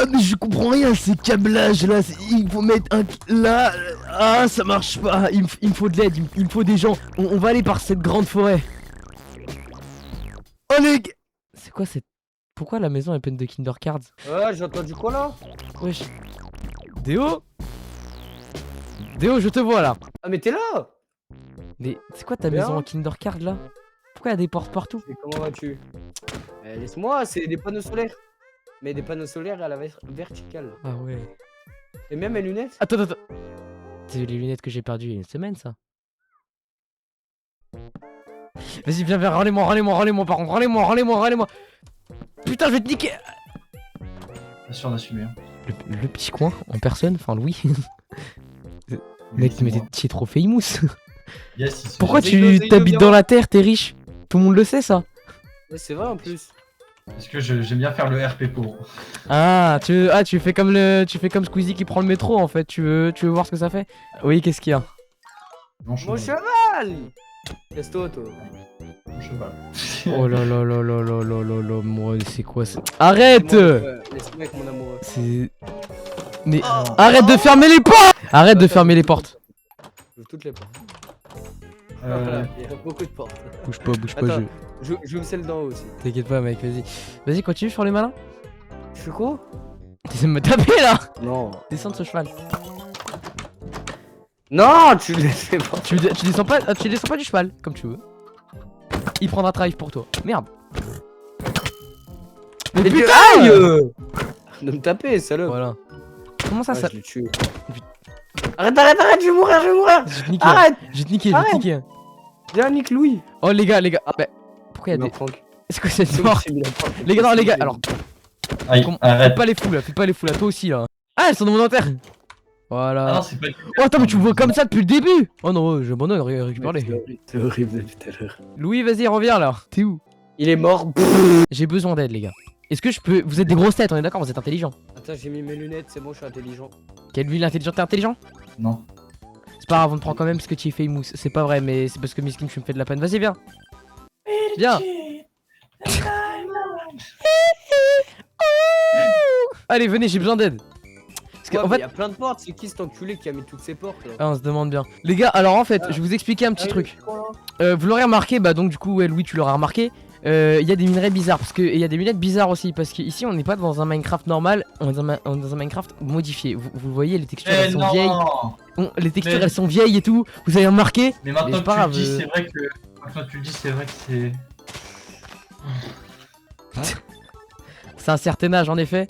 Ah mais je comprends rien à ces câblages là, il faut mettre un... là... Ah ça marche pas, il me faut de l'aide, il me faut des gens. On va aller par cette grande forêt. Oh les gars. C'est quoi cette... Pourquoi la maison est pleine de Kinder Cards? Ouais, j'ai entendu quoi là? Wesh. Déo? Déo, je te vois là. Ah mais t'es là? Mais c'est quoi ta Bien. maison en Kinder Card là? Pourquoi il y a des portes partout? Mais comment vas-tu? Laisse-moi, c'est des panneaux solaires. Mais des panneaux solaires à la verticale. Ah ouais. Et même mes lunettes. Attends. C'est les lunettes que j'ai perdues il y a une semaine ça. Vas-y viens, râlez-moi par contre, râlez-moi. Putain je vais te niquer. Bien sûr d'assumer. Hein. Le petit coin en personne, enfin Louis. Oui, Mec c'est mais moi. t'es trop famous. Yes, il se Pourquoi fait- tu t'habites dans la terre, t'es riche? Tout le monde le sait ça. Ouais, c'est vrai en plus. Parce que j'aime bien faire le RP pour. Ah tu fais comme Squeezie qui prend le métro en fait, tu veux voir ce que ça fait? Oui, qu'est-ce qu'il y a? Mon Mon cheval. cheval! Laisse-toi, toi. Mon cheval. Oh là, moi c'est quoi ça? Arrête! Laisse-moi avec mon amoureux. C'est... Mais arrête de fermer les portes! Arrête de fermer les portes. J'ouvre toutes les portes. Euh, Voilà, il y a beaucoup de portes. Bouge pas, Attends, j'ouvre celle d'en haut aussi. T'inquiète pas mec, vas-y. Vas-y continue sur les malins. Tu fais quoi? T'essaies de me taper là! Non. Descends de ce cheval. Non, tu laisses pas. Tu descends pas du cheval, comme tu veux. Il prendra drive pour toi. Merde. Mais Mais putain! aïe! De me taper, salope. Voilà. Comment ça, Ah, ça... je l'ai tué. Arrête, je vais mourir, Je vais te niquer. Arrête! Je vais te niquer. Viens, nique Louis. Oh les gars. Ah, bah... Pourquoi il y a des... Est-ce que c'est mort? Les gars, non, les gars, alors... Aïe, Faites arrête. pas les fous là, toi aussi là. Ah, elles sont dans mon inventaire. Voilà. Ah non, c'est pas. Oh attends, mais tu me vois comme ça depuis le début. Oh non, j'abandonne, récupère-les. C'est horrible depuis tout à l'heure. Louis, vas-y, reviens là. T'es où? Il est mort. J'ai besoin d'aide, les gars. Est-ce que je peux... Vous êtes des grosses têtes, on est d'accord, vous êtes intelligents. Attends, j'ai mis mes lunettes, c'est bon, je suis intelligent. Quelle ville intelligente, t'es intelligent? Non. C'est pas grave, on te prend quand même parce que tu es famous. C'est pas vrai, mais c'est parce que Miskin, tu me fais de la peine. Vas-y, viens. Viens. Allez, venez, j'ai besoin d'aide. Parce Ouais, qu'en mais fait... y a plein de portes, c'est qui cet enculé qui a mis toutes ces portes là? Ah, on se demande bien. Les gars, alors en fait, je vais vous expliquer un petit truc. Vous l'aurez remarqué, bah donc du coup, ouais, Louis, tu l'auras remarqué. Il y a des minerais bizarres, parce que il y a des lunettes bizarres aussi, parce qu'ici on n'est pas dans un Minecraft normal, on est dans un Minecraft modifié. Vous voyez, les textures elles sont vieilles. Les textures elles sont vieilles et tout. Vous avez remarqué? Mais maintenant c'est que pas tu grave, le dis, c'est vrai que. Maintenant que tu le dis, c'est vrai que c'est. C'est un certain âge en effet.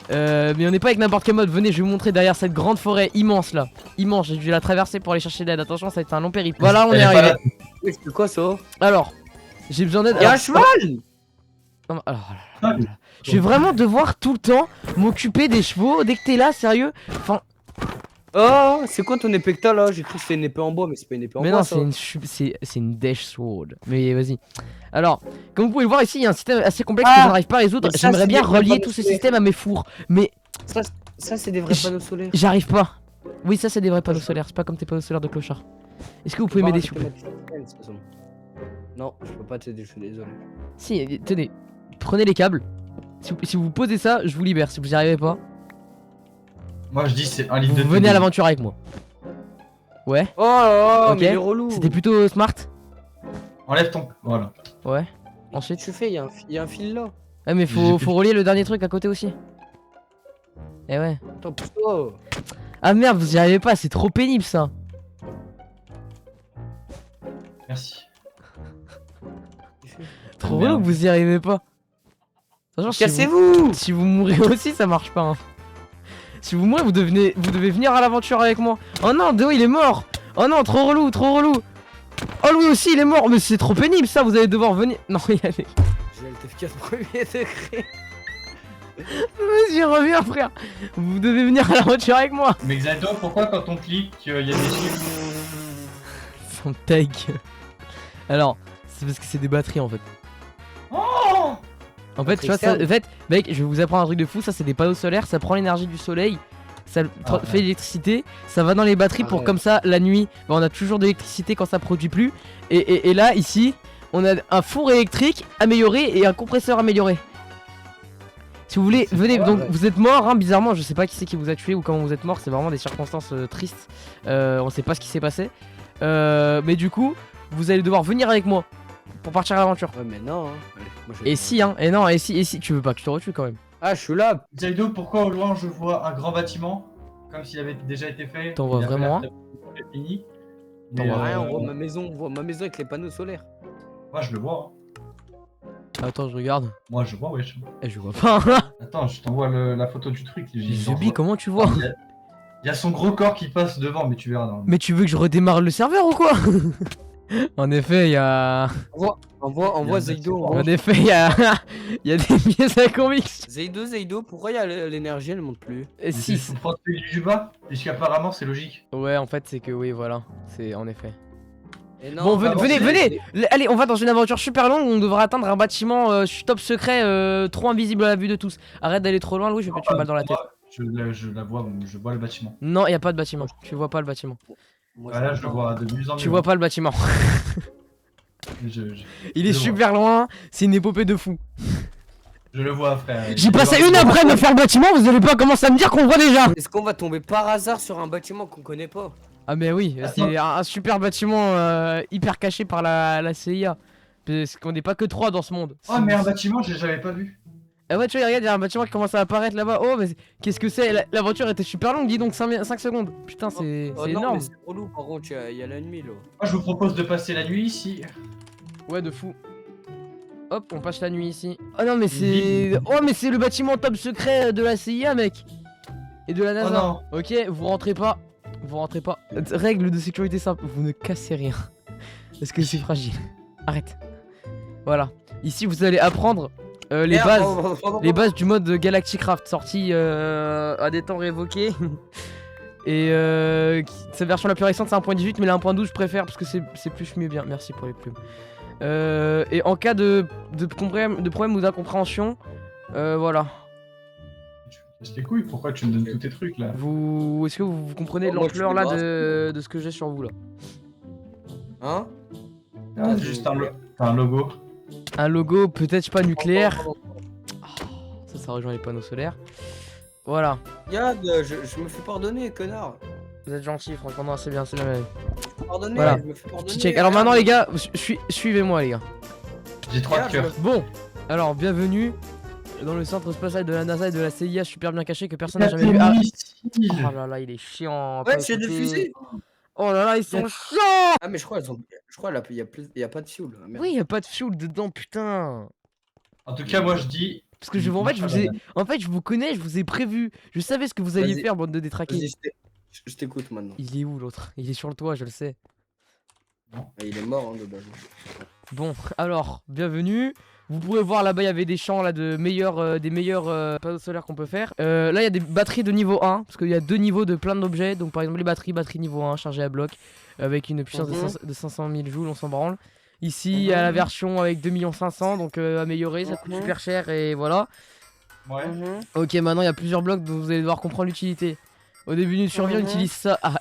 Mais on n'est pas avec n'importe quel mode. Venez, je vais vous montrer derrière cette grande forêt immense là. Immense, j'ai dû la traverser pour aller chercher de l'aide. Attention, ça va être un long périple. Voilà, on est arrivé. C'est quoi ça? Alors, j'ai besoin d'aide. Y'a un Alors- cheval! Non, je vais vraiment devoir tout le temps m'occuper des chevaux dès que t'es là, sérieux. Enfin, Oh, c'est quoi ton épée que t'as là? J'ai cru que c'était une épée en bois, mais c'est pas une épée en mais bois. non, ça. c'est une Dash Sword. Mais vas-y. Alors, comme vous pouvez le voir ici, il y a un système assez complexe Ah, que je n'arrive pas à résoudre. mais ça, J'aimerais c'est bien des relier panneaux tout ce solaires. système à mes fours, mais Ça, c'est des vrais panneaux solaires. j'arrive pas. Oui, ça c'est des vrais panneaux solaires, c'est pas comme tes panneaux solaires de clochard. Est-ce que vous pouvez m'aider s'il vous plaît? Non, je peux pas t'aider, je suis désolé. Si, tenez, prenez les câbles. Si vous posez ça, je vous libère. Si vous y arrivez pas, Moi je dis c'est un livre de. vous venez à l'aventure avec moi. Ouais, Oh là là, Ok. mais il est relou. c'était plutôt smart. Enlève ton. Voilà. Ouais. Qu'est-ce Ensuite. que tu fais? Il y a un fil là. Ouais, mais J'ai faut plus- relier le dernier truc à côté aussi. Eh ouais. Attends, pousse-toi. Ah merde, vous y arrivez pas, c'est trop pénible ça. Merci. Trop Merde. relou que vous y arrivez pas. Attention, Cassez-vous! si vous mourrez aussi, ça marche pas. Hein. Si vous mourrez, vous devez venir à l'aventure avec moi. Oh non, Déo il est mort. Oh non, trop relou, trop relou. Oh lui aussi il est mort, mais c'est trop pénible ça, vous allez devoir venir. Non, il y a des... J'ai le TF4 premier degré. Vas-y, reviens frère. Vous devez venir à l'aventure avec moi. Mais Xato, pourquoi quand on clique, il y a des chiffres? Son tag. Alors, c'est parce que c'est des batteries en fait. Oh En fait, tu vois, ça, en fait, mec, je vais vous apprendre un truc de fou. Ça, c'est des panneaux solaires. Ça prend l'énergie du soleil. Ça fait l'électricité. Ça va dans les batteries pour comme ça, la nuit, bah, on a toujours de l'électricité quand ça produit plus. Et là, ici, on a un four électrique amélioré et un compresseur amélioré. Si vous voulez, venez, Ouais, donc ouais. vous êtes mort, hein, bizarrement, je sais pas qui c'est qui vous a tué ou comment vous êtes mort, c'est vraiment des circonstances tristes. On sait pas ce qui s'est passé. Mais du coup, vous allez devoir venir avec moi pour partir à l'aventure. Ouais, mais non. Hein. Allez, moi, je vais- Et si, hein, et non, et si, tu veux pas que je te retue quand même. Ah, je suis là. Zaido, pourquoi au loin je vois un grand bâtiment comme s'il avait déjà été fait? T'en vois Il avait vraiment l'air très fini. T'en Mais, vois Rien, on voit ma maison avec les panneaux solaires. moi je le vois. Hein. Attends, je regarde. Moi je vois, wesh. Et je vois pas. Attends, je t'envoie la photo du truc. Zubi, comment tu vois? Il y a son gros corps qui passe devant, mais tu verras. Non. Mais tu veux que je redémarre le serveur ou quoi? En effet, il y a. Envoie Zeido. En effet, il y a. Il y a des pièces à conviction. Zeido, pourquoi il y a l'énergie, elle monte plus? Et Si, si. faut prendre celui du bas, puisqu'apparemment c'est logique. Ouais, en fait, c'est que oui, voilà. C'est en effet. Et non, Bon, bah, venez, bon, venez. Allez, on va dans une aventure super longue où on devra atteindre un bâtiment top secret, trop invisible à la vue de tous. Arrête d'aller trop loin, Louis, je vais mettre une balle dans la tête. Je la vois, je vois le bâtiment. Non, y a pas de bâtiment. Tu vois pas le bâtiment. Moi, Voilà, je le vois de mieux en mieux. Tu vois pas le bâtiment. Je Il est je le super loin, c'est une épopée de fou. Je le vois, frère. J'ai passé une après me faire le bâtiment, vous allez pas commencer à me dire qu'on le voit déjà. Est-ce qu'on va tomber par hasard sur un bâtiment qu'on connaît pas? Ah mais oui, c'est un super bâtiment hyper caché par la CIA. Parce qu'on n'est pas que 3 dans ce monde. Oh, mais un bâtiment, j'avais pas vu. Ah ouais, tu vois, regarde, il y a un bâtiment qui commence à apparaître là-bas. Oh, mais qu'est-ce que c'est? L'aventure était super longue, dis donc 5 secondes. Putain, c'est Oh non, énorme. mais c'est relou, par contre, il y a la nuit là. Moi, je vous propose de passer la nuit ici. Ouais, de fou. Hop, on passe la nuit ici. Oh non, mais c'est. Oh, mais c'est le bâtiment top secret de la CIA, mec. Et de la Oh NASA. non. Ok, vous rentrez pas. Vous rentrez pas. Règle de sécurité simple, vous ne cassez rien. Parce que c'est fragile. Arrête. Voilà. Ici, vous allez apprendre les bases. Les bases du mode Galactic Craft sorti à des temps révoqués. Et sa version la plus récente c'est 1.18 mais la 1.12 je préfère parce que c'est plus mieux bien. Merci pour les plumes. Et en cas de problème ou d'incompréhension, voilà. Je les couilles, pourquoi tu me donnes tous tes trucs là? Est-ce que vous comprenez Moi, je l'ampleur là suis de ce que j'ai sur vous là? Hein? Ah, c'est juste un logo. Un logo peut-être pas nucléaire. Ça rejoint les panneaux solaires. Voilà. Regarde, je me fais pardonner, connard. Vous êtes gentil, franchement, non, c'est bien. Pardonner, Voilà. je me fais pardonner. Petit check. Alors maintenant les gars, suivez-moi les gars. J'ai 3 Regarde, cœurs. Bon, alors bienvenue dans le centre spatial de la NASA et de la CIA super bien caché que personne n'a jamais vu. Ah, oh là là, il est chiant. Ouais, c'est des fusées. Oh là là, ils sont chiants. Ah, mais je crois là, il y a pas de fuel. Ah, merde. Oui, y a pas de fuel dedans, putain. En tout cas, moi je dis. Parce que en fait, je vous connais, je vous ai prévu. Je savais ce que vous alliez Vas-y. faire, bande de détraqués. Vas-y, je t'écoute maintenant. Il est où l'autre? Il est sur le toit, je le sais. Ah, il est mort, hein, de base. Bon, alors, bienvenue. Vous pouvez voir là-bas, il y avait des champs là de des meilleurs panneaux solaires qu'on peut faire. Là, il y a des batteries de niveau 1, parce qu'il y a 2 niveaux de plein d'objets. Donc, par exemple, les batterie niveau 1 chargées à bloc, avec une puissance de 500 000 joules, on s'en branle. Ici, il y a la version avec 2 500 000, donc améliorée, ça coûte super cher et voilà. Ouais. Ok, maintenant, il y a plusieurs blocs dont vous allez devoir comprendre l'utilité. Au début d'une survie, on utilise ça. Ah,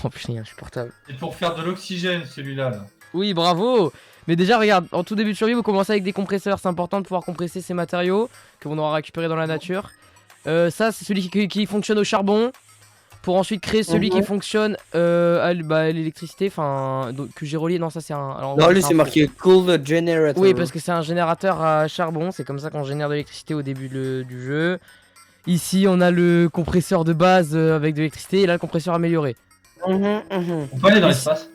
oh putain, il est insupportable. C'est pour faire de l'oxygène celui-là. Là. Oui, bravo. Mais déjà, regarde, en tout début de survie, vous commencez avec des compresseurs. C'est important de pouvoir compresser ces matériaux que l'on aura récupérés dans la nature. Ça, c'est celui qui fonctionne au charbon. Pour ensuite créer celui qui fonctionne à l'électricité. Enfin, que j'ai relié. Non, ça c'est un. Alors, Non, lui, c'est marqué Cool Generator. Oui, parce que c'est un générateur à charbon. C'est comme ça qu'on génère de l'électricité au début du jeu. Ici, on a le compresseur de base avec de l'électricité. Et là, le compresseur amélioré. On peut aller dans l'espace.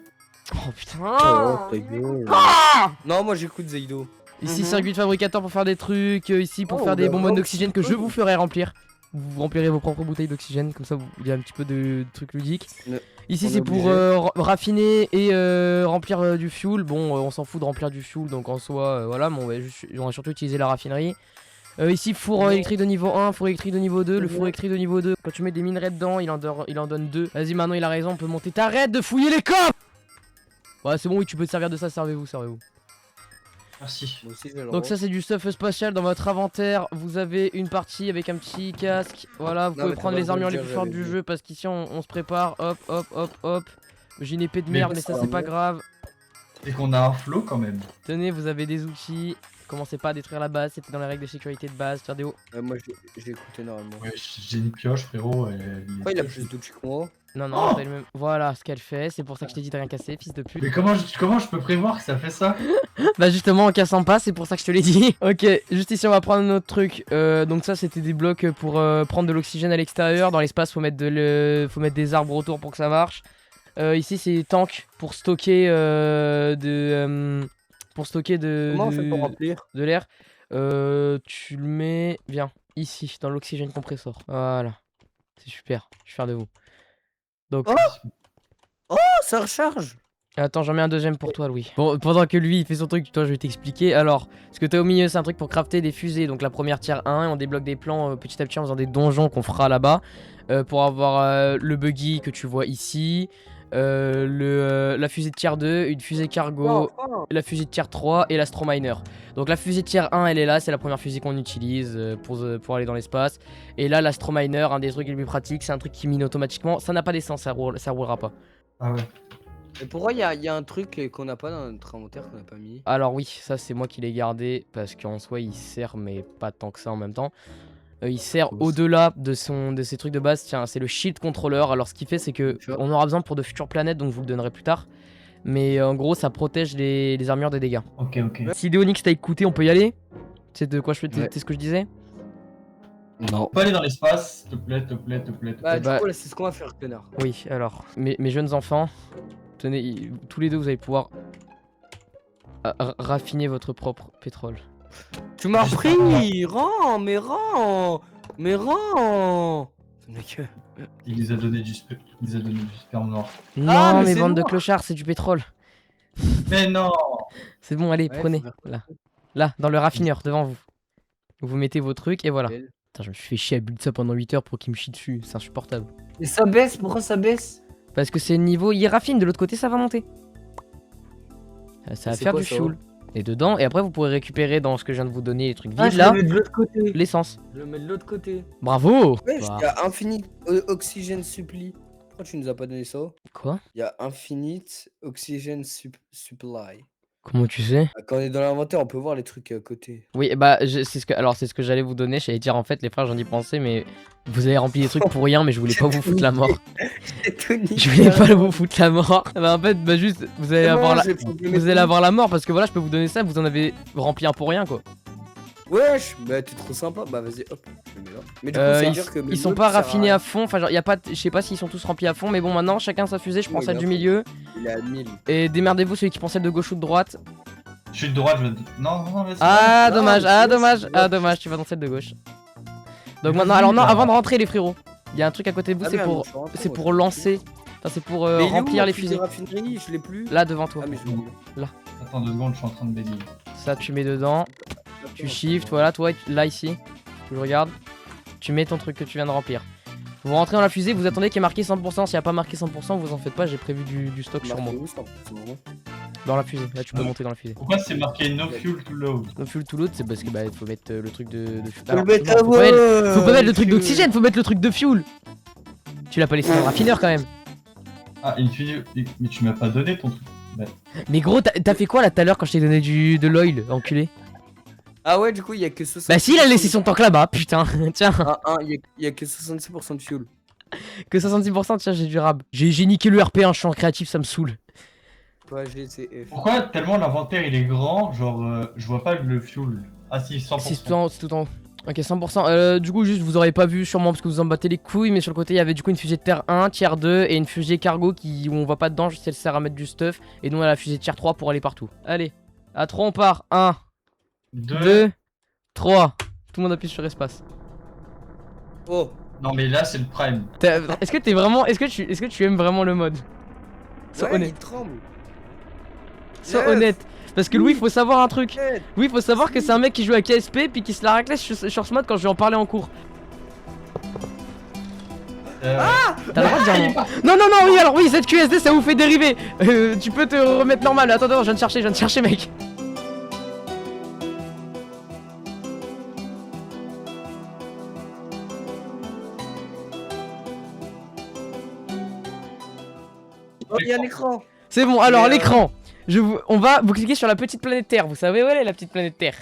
Oh putain. Oh, ta gueule. Non, moi j'écoute Zeido. Ici, circuit de fabricateur pour faire des trucs. Ici, pour faire des bonbonnes d'oxygène que je vous ferai remplir. Vous remplirez vos propres bouteilles d'oxygène. Comme ça, il y a un petit peu de trucs ludiques. Ici, c'est pour raffiner et remplir du fuel. Bon, on s'en fout de remplir du fuel. Donc en soi, voilà. Mais on va surtout utiliser la raffinerie. Ici, four électrique de niveau 1, four électrique de niveau 2. Le four électrique de niveau 2, quand tu mets des minerais dedans, il en donne 2. Vas-y, maintenant il a raison, on peut monter. T'arrêtes de fouiller les coffres! Ouais, c'est bon, oui, tu peux te servir de ça, servez-vous. Merci. Donc ça c'est du stuff spatial. Dans votre inventaire vous avez une partie avec un petit casque. Voilà, vous pouvez prendre les armures les plus fortes du jeu. Parce qu'ici on se prépare. Hop. J'ai une épée de merde mais ça c'est pas grave. C'est qu'on a un flow quand même. Tenez, vous avez des outils. Commencez pas à détruire la base, c'était dans les règles de sécurité de base, faire des hauts. Moi j'ai écouté normalement. Ouais, j'ai une pioche, frérot. Pourquoi il a plus de que moi? Non, non, Oh t'as le même. Voilà ce qu'elle fait, c'est pour ça que je t'ai dit de rien casser, fils de pute. Mais comment je peux prévoir que ça fait ça? Bah justement en cassant pas, c'est pour ça que je te l'ai dit. Ok, juste ici on va prendre un autre truc. Donc ça c'était des blocs pour prendre de l'oxygène à l'extérieur. Dans l'espace faut mettre faut mettre des arbres autour pour que ça marche. Ici c'est des tanks pour stocker Comment on fait pour remplir? de l'air. Tu le mets, viens, ici dans l'oxygène compressor. Voilà, c'est super, je suis fier de vous. Donc Oh, ça recharge. attends, j'en mets un deuxième pour toi, Louis. Bon, pendant que lui il fait son truc, toi je vais t'expliquer. Alors, ce que t'as au milieu, c'est un truc pour crafter des fusées. Donc la première tier 1, et on débloque des plans petit à petit en faisant des donjons qu'on fera là-bas. Pour avoir le buggy que tu vois ici. La fusée de tier 2, une fusée cargo, la fusée de tier 3 et l'astrominer. Donc la fusée de tier 1 elle est là, c'est la première fusée qu'on utilise pour aller dans l'espace. Et là l'astrominer, un des trucs les plus pratiques, c'est un truc qui mine automatiquement. Ça n'a pas d'essence, ça roulera pas. Ah ouais. Et pourquoi il y a un truc qu'on n'a pas dans notre inventaire qu'on n'a pas mis? Alors oui, ça c'est moi qui l'ai gardé parce qu'en soi il sert mais pas tant que ça en même temps. Il sert au-delà de ses trucs de base. Tiens, c'est le shield controller. Alors ce qu'il fait c'est que on aura besoin pour de futures planètes, donc je vous le donnerai plus tard. Mais en gros ça protège les armures des dégâts. Ok, ok. Si Léonix t'a écouté, on peut y aller. C'est de quoi je fais, Ouais. c'est ce que je disais. Non. On peut aller dans l'espace, s'il te plaît, s'il te plaît, s'il te plaît. Bah, Bah- du coup, là, c'est ce qu'on va faire, connard. Oui, alors mes jeunes enfants, tenez, tous les deux vous allez pouvoir raffiner votre propre pétrole. Tu m'as Juste repris. Rends, mais rends. Mec, Il les a donné du sperme noir. Non, mais mais c'est bande de noir. clochards, c'est du pétrole. Mais non! C'est bon, allez, Ouais, prenez. faut faire quoi. Là, dans le raffineur, devant vous. Vous mettez vos trucs et voilà. Elle. Putain, je me suis fait chier à build ça pendant 8 heures pour qu'il me chie dessus, c'est insupportable. Et ça baisse, pourquoi ça baisse? Parce que c'est le niveau, il raffine, de l'autre côté ça va monter. Ça va C'est faire quoi, du ça fuel. Et dedans, et après vous pourrez récupérer dans ce que je viens de vous donner les trucs Ah, vides je là, le mets de l'autre côté. l'essence. Je le mets de l'autre côté. Bravo. Ouais, Bah, il y a infinite oxygène supply. Pourquoi tu nous as pas donné ça? Quoi? Il y a infinite oxygène supply. Comment tu sais? Ah, quand on est dans l'inventaire, on peut voir les trucs à côté. Oui, bah c'est ce que j'allais vous donner, j'allais dire en fait les frères j'en ai pensé mais vous avez rempli des trucs pour rien mais je voulais pas vous foutre la mort. Je voulais pas vous foutre la mort. Bah en fait bah juste vous allez avoir la mort parce que voilà je peux vous donner ça, vous en avez rempli un pour rien quoi. Wesh, bah t'es trop sympa. Bah vas-y, hop, je le mets là. Mais du coup, ça veut dire que ils sont pas raffinés à fond, enfin genre y a pas, je sais pas s'ils sont tous remplis à fond mais bon maintenant chacun sa fusée, je prends Ouais, celle il du a milieu Il est à 1000. et démerdez-vous celui qui prend celle de gauche ou de droite. Je suis de droite, je veux. Non, vas-y. Ah Non, dommage, mais ah c'est dommage, bon, ah dommage, tu vas dans celle de gauche. Donc Mais maintenant, vas-y, alors non, là. avant de rentrer les frérots, il y a un truc à côté de vous, Ah, c'est merde, pour, je suis rentré, c'est moi, pour je suis lancer, enfin c'est pour Mais il est où, remplir mon les truc de fusées. raffinerie, je l'ai plus. Là devant toi, Ah, mais je l'ai eu. Attends 2 secondes, je suis en train de bénir. ça tu mets dedans, tu shift, voilà, toi là ici, tu le regardes, tu mets ton truc que tu viens de remplir. Vous rentrez dans la fusée, vous attendez qu'il y ait marqué 100%, s'il n'y a pas marqué 100%, vous en faites pas, j'ai prévu du stock sur moi. Dans la fusée, là tu peux monter dans la fusée. Pourquoi c'est marqué no fuel to load? Le fuel to load, c'est parce que bah faut mettre le truc de Faut Alors, le mettre à faut pas mettre- faut pas mettre le truc fuel. d'oxygène, faut mettre le truc de fuel. Tu l'as pas laissé dans le raffineur quand même. Ah, Infinity. Mais tu m'as pas donné ton truc. Mais gros, t'as fait quoi là tout à l'heure quand je t'ai donné de l'oil, enculé? Ah ouais, du coup, il y a que 60. Bah si, il a laissé son tank là-bas, putain. Tiens, Il y a que 66% de fuel. que 66%, tiens, j'ai du rab. J'ai niqué le RP1, je suis en créatif, ça me saoule. Ouais, GCF. Pourquoi tellement l'inventaire il est grand, genre je vois pas le fuel. Ah si, 100%. Si, c'est tout en haut. Ok, 100%. Du coup, juste, vous aurez pas vu sûrement parce que vous en battez les couilles, mais sur le côté, il y avait du coup une fusée de tier 1, tier 2 et une fusée cargo où on voit pas dedans, juste elle sert à mettre du stuff. Et nous, on a la fusée tier 3 pour aller partout. Allez, à 3, on part. 1, 2, 3. Tout le monde appuie sur espace. Oh, Non mais là c'est le prime. Est-ce que t'es vraiment. Est-ce que tu aimes vraiment le mode? Sois ouais, honnête. il tremble. Sois Yes. honnête. Parce que Louis, faut savoir un truc. Yes. Louis, faut savoir que c'est un mec qui joue à KSP puis qui se la raclette sur ce mode quand je vais en parler en cours. T'as le droit de dire non. Non, non, oui, alors oui, cette QSD ça vous fait dériver. Tu peux te remettre normal. Attends, attends, je viens de chercher, mec. Oh, il y a l'écran. C'est bon, alors Mais, l'écran. vous cliquez sur la petite planète Terre. Vous savez où elle est la petite planète Terre?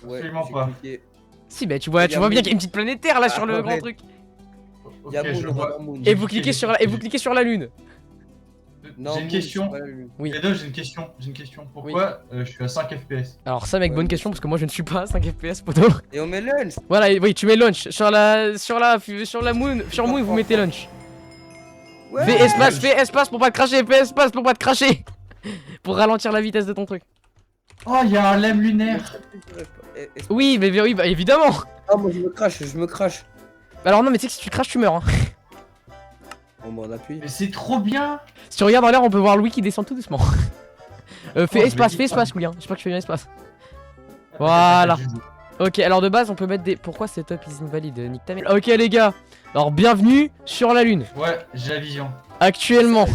Ouais, Absolument j'ai pas. cliqué. Si, bah tu vois bien qu'il y a une petite planète Terre là sur le grand ouais. truc. Ok, Y'a je Moon, vois. Moon. Et vous cliquez sur la lune. Non, J'ai une Moon, question. c'est pas la lune. Oui. Les deux, j'ai une question. Pourquoi je suis à 5 FPS? Alors ça, mec, Ouais, bonne mais question c'est- parce que moi je ne suis pas à 5 FPS, poto. Et on met lunch. Voilà, et oui, tu mets launch sur la moon, sur moon, vous mettez launch. Ouais. Fais espace pour pas te cracher, fais espace pour pas te cracher. Pour ralentir la vitesse de ton truc. Oh, il y a un lemme lunaire. Oui, mais oui, bah évidemment. Ah, moi je me crache. Alors non, mais tu sais que si tu craches, tu meurs. Hein. On m'en appuie. Mais c'est trop bien. Si tu regardes en l'air, on peut voir Louis qui descend tout doucement. je Fais l'ai dit. espace, Louis. Hein. J'espère que tu fais bien espace. Voilà. Attends, Ok, alors de base, on peut mettre des. Pourquoi c'est top is invalide, nique ta mère. Ok, les gars. Alors, bienvenue sur la lune. Ouais, j'ai la vision. Actuellement,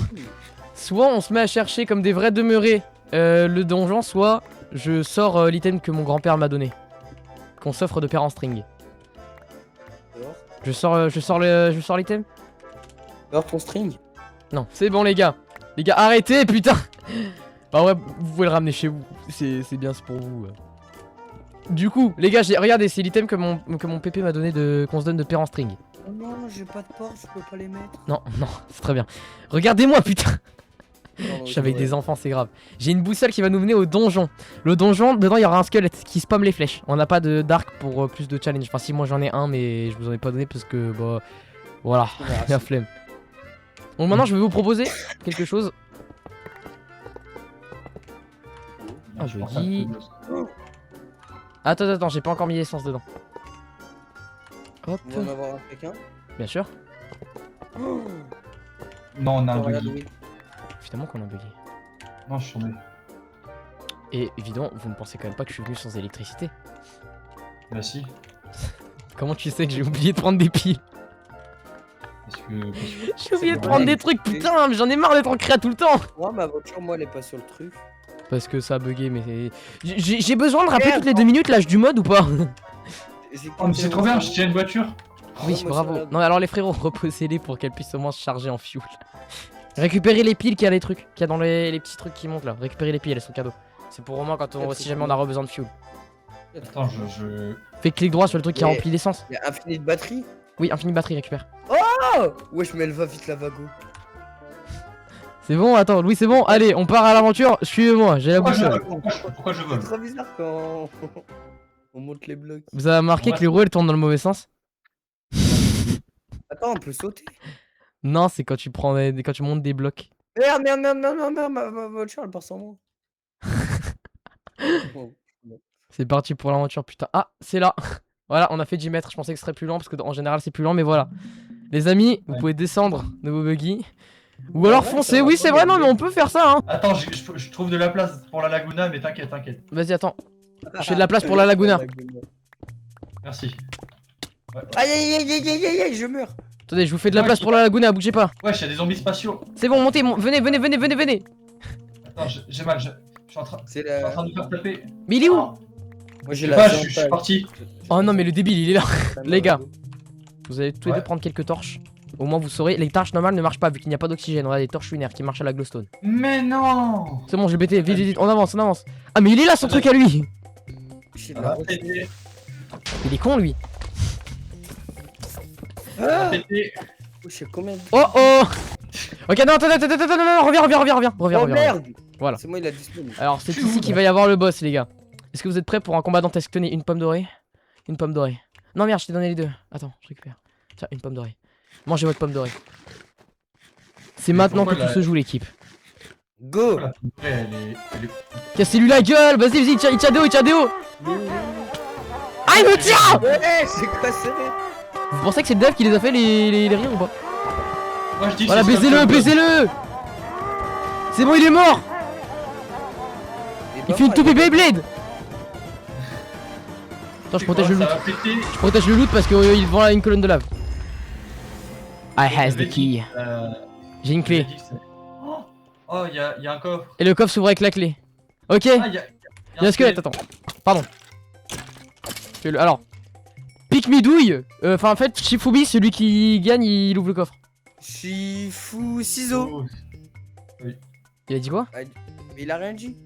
soit on se met à chercher comme des vrais demeurés le donjon, soit je sors l'item que mon grand-père m'a donné. Qu'on s'offre de père en string. Alors, Je sors l'item. alors ton string. Non, c'est bon les gars. Les gars, arrêtez, putain. Bah ouais, vous pouvez le ramener chez vous. C'est bien, c'est pour vous. Du coup, les gars, regardez, c'est l'item que mon pépé m'a donné qu'on se donne de père en string. Oh non, j'ai pas de porte, je peux pas les mettre. Non, non, c'est très bien. Regardez-moi, putain. Pardon, Je suis avec des enfants, c'est grave. J'ai une boussole qui va nous mener au donjon. Le donjon, dedans, il y aura un squelette qui spamme les flèches. On n'a pas d'arc pour plus de challenge. Enfin, si, moi j'en ai un, mais je vous en ai pas donné parce que, bah, voilà, la flemme. Bon, maintenant, je vais vous proposer quelque chose. Ah, je dis. Attends, j'ai pas encore mis l'essence dedans. Hop, On va en avoir un quelqu'un. bien sûr. Non, on a un Regarde, buggy. oui. Évidemment qu'on a bugué. Non, je suis tombé. Et évidemment, vous ne pensez quand même pas que je suis venu sans électricité. Bah si. Comment tu sais que j'ai oublié de prendre des piles? Parce que. J'ai oublié de vrai. prendre des trucs, putain, mais j'en ai marre d'être en créa tout le temps. Moi, ma voiture, moi, elle est pas sur le truc. Parce que ça a bugué, mais j'ai besoin de rappeler Merde. toutes les 2 minutes l'âge du mode ou pas? Oh, mais c'est trop bien, je tiens une voiture. Oui, moi, bravo. ça va. Non, alors les frérots, reposez-les pour qu'elles puissent au moins se charger en fuel. Récupérez les piles qu'il y a les trucs, qu'il y a dans les petits trucs qui montent là. Récupérez les piles, elles sont cadeaux. C'est pour au moins quand Ouais, si c'est jamais on cool. aura besoin de fuel. Attends, je. Fais clic droit sur le truc qui a Mais- rempli d'essence. Il y a infini de batterie. Oui, infini batterie, récupère. Oh wesh, mais elle va vite la vago. C'est bon, attends, Louis, c'est bon. Allez, on part à l'aventure. Suivez-moi, j'ai la Pourquoi je boussole. vole Pourquoi je C'est vole trop bizarre quand on monte les blocs. Vous avez remarqué Ouais. que les roues elles tournent dans le mauvais sens? Attends, on peut sauter. Non, c'est quand tu prends quand tu montes des blocs. Merde, ma voiture elle part sans moi. Bon. C'est parti pour l'aventure, putain. Ah, c'est là. Voilà, on a fait 10 mètres. Je pensais que ce serait plus lent parce que en général c'est plus lent, mais voilà. Les amis, vous Ouais. pouvez descendre de vos buggy. Ou alors ouais, foncer. ça va Oui, pas c'est vrai, non, gagner. mais on peut faire ça, hein. Attends, je trouve de la place pour la Laguna, mais t'inquiète. Vas-y, attends. Je fais de la place pour la Laguna. Merci. Ouais, Aïe, je meurs. Attendez, je vous fais de la place pour la Laguna, bougez pas. ouais, il y a des zombies spatiaux. C'est bon, montez, venez. Attends, j'ai mal. Je suis en train C'est de la. me faire taper. Mais il est où? Oh, Moi je j'ai sais la. pas, je suis parti. Oh non, mais le débile, il est là. Les gars. Vago. Vous allez tous les Ouais. deux prendre quelques torches. Au moins, vous saurez. Les torches normales ne marchent pas vu qu'il n'y a pas d'oxygène. On a des torches lunaires qui marchent à la glowstone. Mais non. C'est bon, j'ai BT. Vite, on avance. Ah, mais il est là, son truc à lui. J'ai de Ça la va route. péter. Il est con, lui. Ça va Ah péter. je sais combien de. Oh. Ok, non, attends, non, reviens. Oh merde. Voilà. C'est moi, il a disparu. Alors, c'est ici qu'il va y avoir le boss, les gars. Est-ce que vous êtes prêts pour un combat dantesque? Tenez, une pomme dorée. Une pomme dorée. Non, merde, je t'ai donné les deux. Attends, je récupère. Tiens, une pomme dorée. Mangez votre pomme dorée. C'est Mais maintenant que pourquoi tout se joue, l'équipe. Go. La poudre, elle est. Cassez-lui la gueule. Vas-y, il tient des hauts. Ah, il me tire. Ouais, c'est quoi ce mec? Vous pensez que c'est le dev qui les a fait les rires ou pas? Moi je dis. Voilà, c'est ça, baisez-le. C'est bon, il est mort. Il fait une toupie Beyblade. Attends, je protège le Ça loot. va péter. Je protège le loot parce qu'il vend une colonne de lave. I has the key. J'ai une clé. Oh, il y a un coffre. Et le coffre s'ouvre avec la clé. Ok. Ah, il y a Il y a un squelette, attends. Pardon. Alors. Pique midouille. Enfin, en fait, Shifubi, celui qui gagne, il ouvre le coffre. Shifu ciseaux. Oh, Il a dit quoi? Il a rien dit.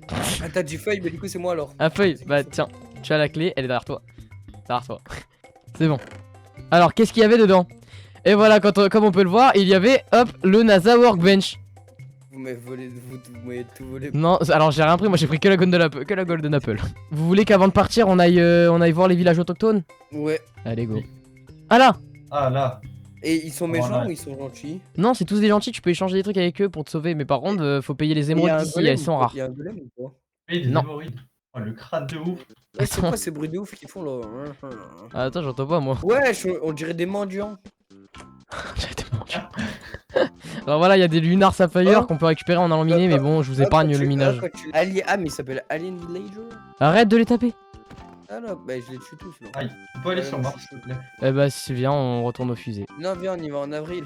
Ah, t'as dit feuille, mais du coup, c'est moi alors. Ah, feuille, bah tiens, tu as la clé, elle est derrière toi. Derrière toi. C'est bon. Alors, qu'est-ce qu'il y avait dedans? Et voilà, comme on peut le voir, il y avait, hop, le NASA Workbench. Vous m'avez volé, vous m'avez tout volé. Non, alors j'ai rien pris, moi j'ai pris que la Golden Apple. Vous voulez qu'avant de partir, on aille voir les villages autochtones? Ouais. Allez, go. Oui. Ah là! Ah là. Et ils sont Voilà. méchants ou ils sont gentils? Non, c'est tous des gentils, tu peux échanger des trucs avec eux pour te sauver, mais par contre, faut payer les émeraudes d'ici, elles sont rares. Il y a un golem ou pas? Oui, des Non. hémorroïdes. Oh, le crâne de ouf. Ouais, c'est quoi ces bruits de ouf qu'ils font là? Ah, attends, j'entends pas moi. Ouais, on dirait des mendiants. J'ai été mangé. Alors voilà, il y a des Lunar Sapphire Oh. qu'on peut récupérer en allant miner, mais bon, je vous épargne le minage. Ah, mais il s'appelle Alien Villager? Arrête de les taper. Ah là, bah je les tue tous là. Aïe, tu peux aller Ouais, sur non, Mars, je suis s'il te plaît. Eh bah, si viens, on retourne aux fusées. Non, viens, on y va en avril.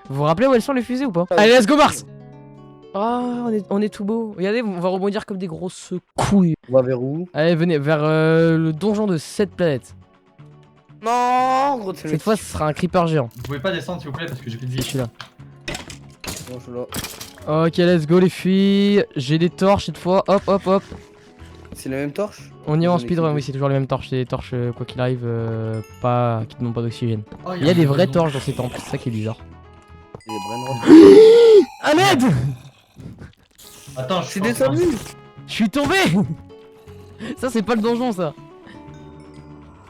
Vous vous rappelez où elles sont les fusées ou pas? Allez, let's go Mars! Ah, on est tout beau. Regardez, on va rebondir comme des grosses couilles. On va vers où? Allez, venez, vers le donjon de 7 planètes. Non, gros, c'est le Cette fois, ce sera un creeper géant. Vous pouvez pas descendre, s'il vous plaît, parce que j'ai plus de Je vie. suis là. Bon, je suis là. Ok, let's go les filles. J'ai des torches cette fois. Hop, hop, hop. C'est la même torche? On y va en J'en ai speedrun, qu'une. oui, c'est toujours les mêmes torches. C'est des torches, quoi qu'il arrive, pas qui ne demandent pas d'oxygène. Oh, Il y a des vraies maison. torches dans ces temples, c'est ça qui est bizarre. Il y a des brain À l'aide! Attends, Je suis en train de- descendu! Je suis tombé! Ça, c'est pas le donjon, ça.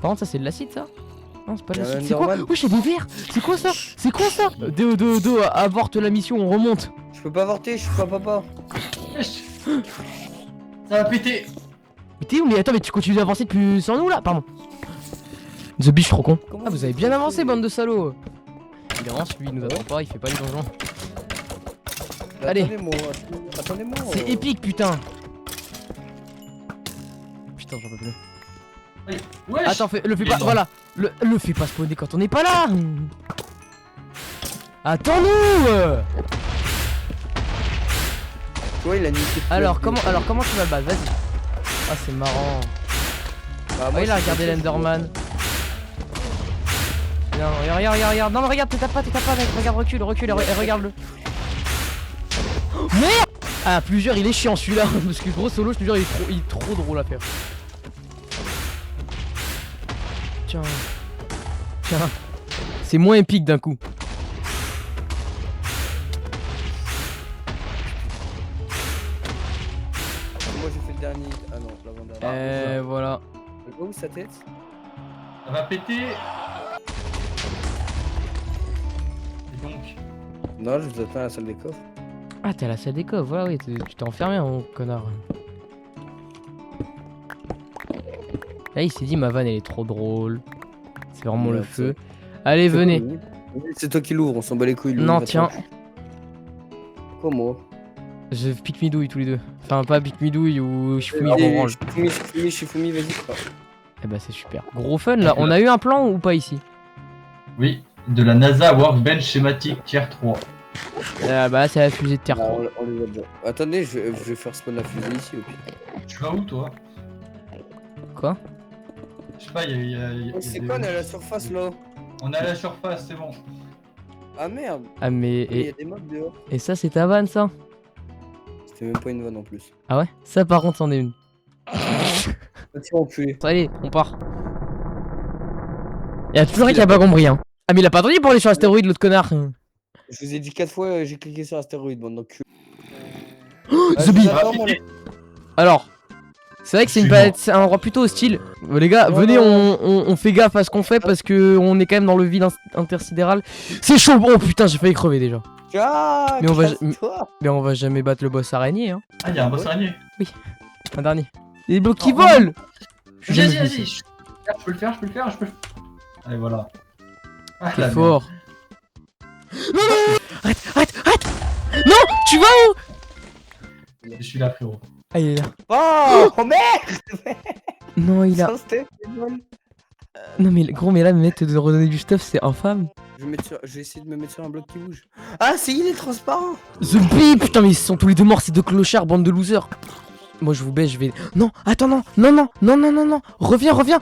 Par contre, ça, c'est de l'acide, ça? Non, c'est pas de Il y a un l'acide. C'est quoi? Enderman. Wesh, j'ai des verres! C'est quoi ça? C'est quoi ça? Do, avorte la mission, on remonte. Je peux pas avorter, je suis pas papa. Wesh. Ça va péter. Mais t'es où? Mais attends, mais tu continues d'avancer depuis sans nous là? Pardon. The Beach, trop con. Comment Ah, vous avez bien avancé, bande de salauds. Il avance, lui, il nous attend pas, il fait pas les donjons. Allez. Attendez-moi. C'est épique, putain. Putain, j'en peux plus. Wesh. Attends, le fais Il pas, est dans- voilà. Le fais pas spawner quand on n'est pas là. Attends-nous. Tu vois, il a niqué. Alors comment tu vas le battre? Vas-y. Ah, c'est marrant. Bah, Ah, il a regardé l'Enderman. Non, regarde. Non, mais regarde, t'es pas, mec. Regarde, recule, et regarde-le. Oh, merde! Ah, plusieurs, il est chiant celui-là. Parce que gros solo, je te jure, il est trop drôle à faire. Tiens. C'est moins épique d'un coup. Moi j'ai fait le dernier. Ah non, l'avant-dernier. Voilà. Elle va où sa tête? Ça va péter. Et donc. Non, je vous attends à la salle des coffres. Ah, t'es à la salle des coffres, voilà, oui, tu t'es enfermé, mon connard. Là, il s'est dit, ma vanne, elle est trop drôle. C'est vraiment Ouais, le ça. feu. Allez, venez. C'est toi qui l'ouvre, on s'en bat les couilles. Non, tiens. Comment? Je pique midouille tous les deux. Enfin, pas pique midouille ou Shifumi Allez, orange. Shifumi, vas-y. quoi. Eh bah, c'est super. Gros fun là. On a eu un plan ou pas ici? Oui, de la NASA Workbench schématique tier 3. Bah, c'est la fusée de terre Ah, 3. on les a déjà. Attendez, je vais faire spawn la fusée ici au pire. Tu vas où toi? Quoi? Je sais pas, il y a C'est des- quoi, on est à la surface là? On est à la surface, c'est bon. Ah merde! Ah, mais. Il y a Et, des mobs dehors. et ça, c'est ta vanne, ça? C'était même pas une vanne en plus. Ah ouais? Ça, par contre, c'en est une. Vas-y, enculé. Allez, on part. Y'a toujours un qui a pas compris, hein. Ah, mais il a pas attendu pour aller sur l'astéroïde, l'autre connard. Je vous ai dit 4 fois, j'ai cliqué sur astéroïde, bande d'enculé. The Bee. Vas-y, Alors, c'est vrai que c'est une planète, c'est un endroit plutôt hostile. Les gars, Ouais, venez, ouais. on fait gaffe à ce qu'on fait parce que on est quand même dans le vide intersidéral. C'est chaud. Oh putain, j'ai failli crever déjà. Ah, Mais on va- casse-toi. Mais on va jamais battre le boss araignée, hein. Ah, il y a un boss araignée. Un dernier. Et des blocs qui Oh, volent. Vas-y, Jamais vas-y, vu je peux le faire. Allez, voilà. Ah, T'es la fort. Non, arrête. Non, tu vas où? merde. Je suis là, frérot. Ah, il est là. Oh merde! Non, il a. Sans step, c'est bon. Non, mais gros, mais là, mettre de redonner du stuff, c'est infâme. Je vais essayer de me mettre sur un bloc qui bouge. Ah, c'est il est transparent! The Bee, putain, mais ils sont tous les deux morts, ces deux clochards, bande de losers. Moi, je vous baisse, je vais. Non, attends, non. Reviens.